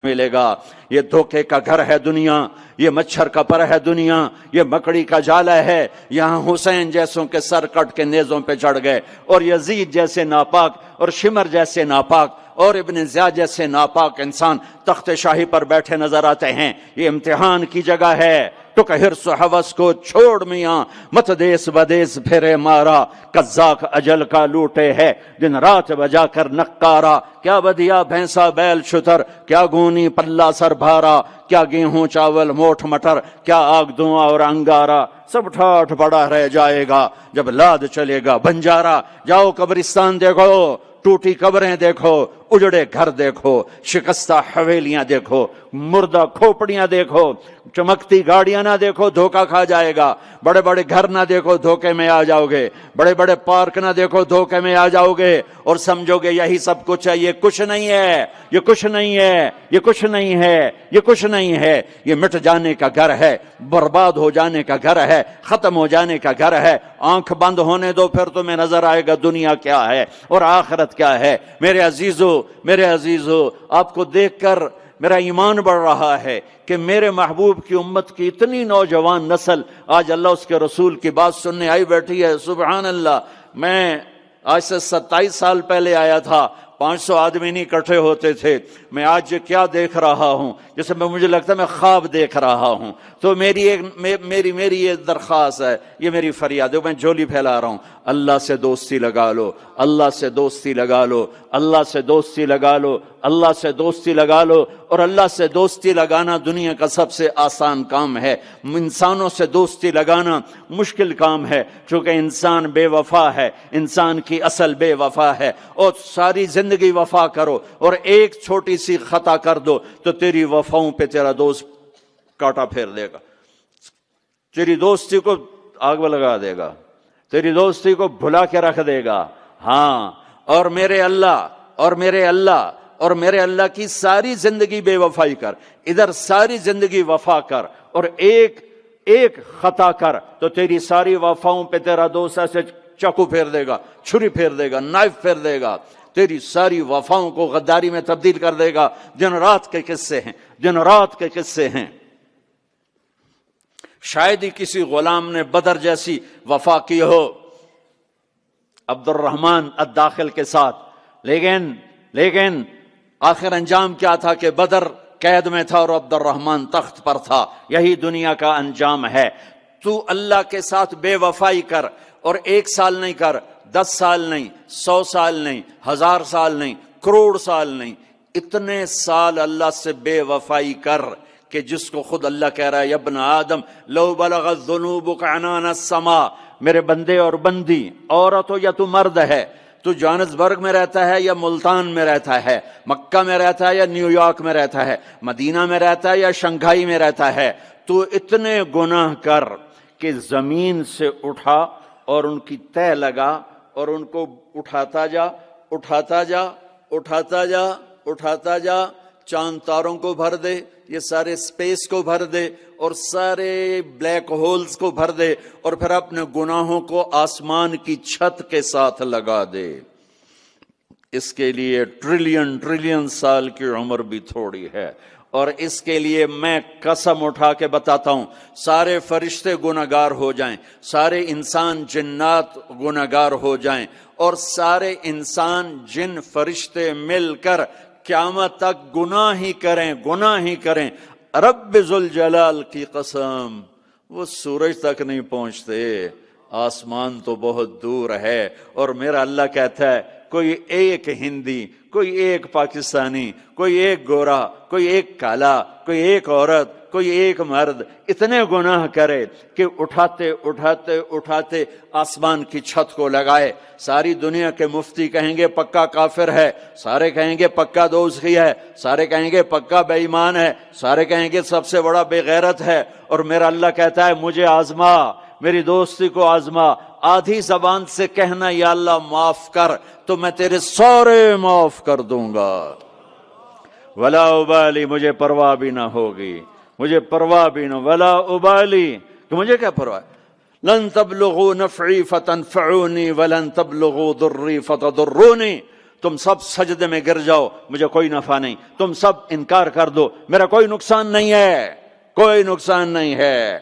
ملے گا۔ یہ دھوکے کا گھر ہے دنیا، یہ مچھر کا پر ہے دنیا، یہ مکڑی کا جالا ہے۔ یہاں حسین جیسوں کے سر کٹ کے نیزوں پہ چڑھ گئے، اور یزید جیسے ناپاک، اور شمر جیسے ناپاک، اور ابن زیاد جیسے ناپاک انسان تخت شاہی پر بیٹھے نظر آتے ہیں۔ یہ امتحان کی جگہ ہے۔ تو کہ حرص و ہوس کو چھوڑ میاں، مت دیس بدیس پھرے مارا، قزاق اجل کا لوٹے ہے دن رات بجا کر نقارا۔ کیا بدیا بھینسا بیل شتر، کیا گونی پلہ سر بھارا، کیا گیہوں چاول موٹھ مٹر، کیا آگ دھواں اور انگارا۔ سب ٹھاٹھ پڑا رہ جائے گا جب لاد چلے گا بنجارا۔ جاؤ قبرستان دیکھو، ٹوٹی قبریں دیکھو، اجڑے گھر دیکھو، شکستہ حویلیاں دیکھو، مردہ کھوپڑیاں دیکھو، چمکتی گاڑیاں نہ دیکھو، دھوکہ کھا جائے گا۔ بڑے بڑے گھر نہ دیکھو، دھوکے میں آ جاؤ گے۔ بڑے بڑے پارک نہ دیکھو، دھوکے میں آ جاؤ گے، اور سمجھو گے یہی سب کچھ ہے۔ یہ کچھ نہیں ہے، یہ کچھ نہیں ہے، یہ کچھ نہیں ہے، یہ کچھ نہیں ہے۔ یہ مٹ جانے کا گھر ہے، برباد ہو جانے کا گھر ہے، ختم ہو جانے کا گھر ہے۔ آنکھ بند ہونے دو، پھر تمہیں نظر آئے گا دنیا کیا ہے اور آخرت کیا ہے۔ میرے عزیزو، آپ کو دیکھ کر میرا ایمان بڑھ رہا ہے کہ میرے محبوب کی امت کی اتنی نوجوان نسل آج اللہ اس کے رسول کی بات سننے آئی بیٹھی ہے۔ سبحان اللہ۔ میں آج سے 27 سال پہلے آیا تھا، 500 آدمی نہیں اکٹھے ہوتے تھے۔ میں آج کیا دیکھ رہا ہوں، جیسے مجھے لگتا ہے میں خواب دیکھ رہا ہوں۔ تو میری یہ درخواست ہے، یہ میری فریاد ہے، میں جھولی پھیلا رہا ہوں۔ اللہ سے دوستی لگا لو، اللہ سے دوستی لگا لو، اللہ سے دوستی لگا لو، اللہ سے دوستی لگا لو۔ اور اللہ سے دوستی لگانا دنیا کا سب سے آسان کام ہے۔ انسانوں سے دوستی لگانا مشکل کام ہے، چونکہ انسان بے وفا ہے، انسان کی اصل بے وفا ہے۔ اور ساری زندگی وفا کرو اور ایک چھوٹی سی خطا کر دو تو تیری وفاؤں پہ تیرا دوست کاٹا پھیر دے گا، تیری دوستی کو آگ میں لگا دے گا، تیری دوستی کو بھلا کے رکھ دے گا۔ ہاں، اور میرے اللہ کی ساری زندگی بے وفائی کر، ادھر ساری زندگی وفا کر، اور ایک خطا کر تو تیری ساری وفاؤں پہ تیرا دوست ایسے چاقو پھیر دے گا، چھری پھیر دے گا، نائف پھیر دے گا، تیری ساری وفاؤں کو غداری میں تبدیل کر دے گا۔ دن رات کے قصے ہیں۔ شاید ہی کسی غلام نے بدر جیسی وفا کی ہو عبد الرحمن الداخل کے ساتھ، لیکن آخر انجام کیا تھا کہ بدر قید میں تھا اور عبد الرحمن تخت پر تھا۔ یہی دنیا کا انجام ہے۔ تو اللہ کے ساتھ بے وفائی کر، اور 1 سال نہیں کر، 10 سال نہیں، 100 سال نہیں، 1000 سال نہیں، کروڑ سال نہیں، اتنے سال اللہ سے بے وفائی کر کہ جس کو خود اللہ کہہ رہا ہے، یا ابن آدم لو بلغت ذنوبک عنان السماء، میرے بندے اور بندی، عورت ہو یا تو مرد ہے، تو جوہانسبرگ میں رہتا ہے یا ملتان میں رہتا ہے، مکہ میں رہتا ہے یا نیو یارک میں رہتا ہے، مدینہ میں رہتا ہے یا شنگھائی میں رہتا ہے، تو اتنے گناہ کر کہ زمین سے اٹھا اور ان کی تہ لگا اور ان کو اٹھاتا جا، چاند تاروں کو بھر دے، یہ سارے سپیس کو بھر دے، اور سارے بلیک ہولز کو بھر دے، اور پھر اپنے گناہوں کو آسمان کی چھت کے ساتھ لگا دے۔ اس کے لیے ٹریلین سال کی عمر بھی تھوڑی ہے، اور اس کے لیے میں قسم اٹھا کے بتاتا ہوں، سارے فرشتے گناہگار ہو جائیں، سارے انسان جنات گناہگار ہو جائیں، اور سارے انسان جن فرشتے مل کر قیامت تک گناہ ہی کریں، رب ذوالجلال کی قسم وہ سورج تک نہیں پہنچتے، آسمان تو بہت دور ہے۔ اور میرا اللہ کہتا ہے کوئی ایک ہندی، کوئی ایک پاکستانی، کوئی ایک گورا، کوئی ایک کالا، کوئی ایک عورت، کوئی ایک مرد اتنے گناہ کرے کہ اٹھاتے آسمان کی چھت کو لگائے، ساری دنیا کے مفتی کہیں گے پکا کافر ہے، سارے کہیں گے پکا دوزخی ہے، سارے کہیں گے پکا بے ایمان ہے، سارے کہیں گے سب سے بڑا بے غیرت ہے، اور میرا اللہ کہتا ہے مجھے آزما، میری دوستی کو آزما، آدھی زبان سے کہنا یا اللہ معاف کر، تو میں تیرے سارے معاف کر دوں گا، ولا ابالی، مجھے پرواہ بھی نہ ہوگی، مجھے پرواہ بھی نہ، ولا ابالی، کہ مجھے کیا پرواہ ہے، لن تبلغوا نفعی فتنفعونی ولن تبلغوا ضری فتضرونی، تم سب سجدے میں گر جاؤ، مجھے کوئی نفع نہیں، تم سب انکار کر دو، میرا کوئی نقصان نہیں ہے، کوئی نقصان نہیں ہے۔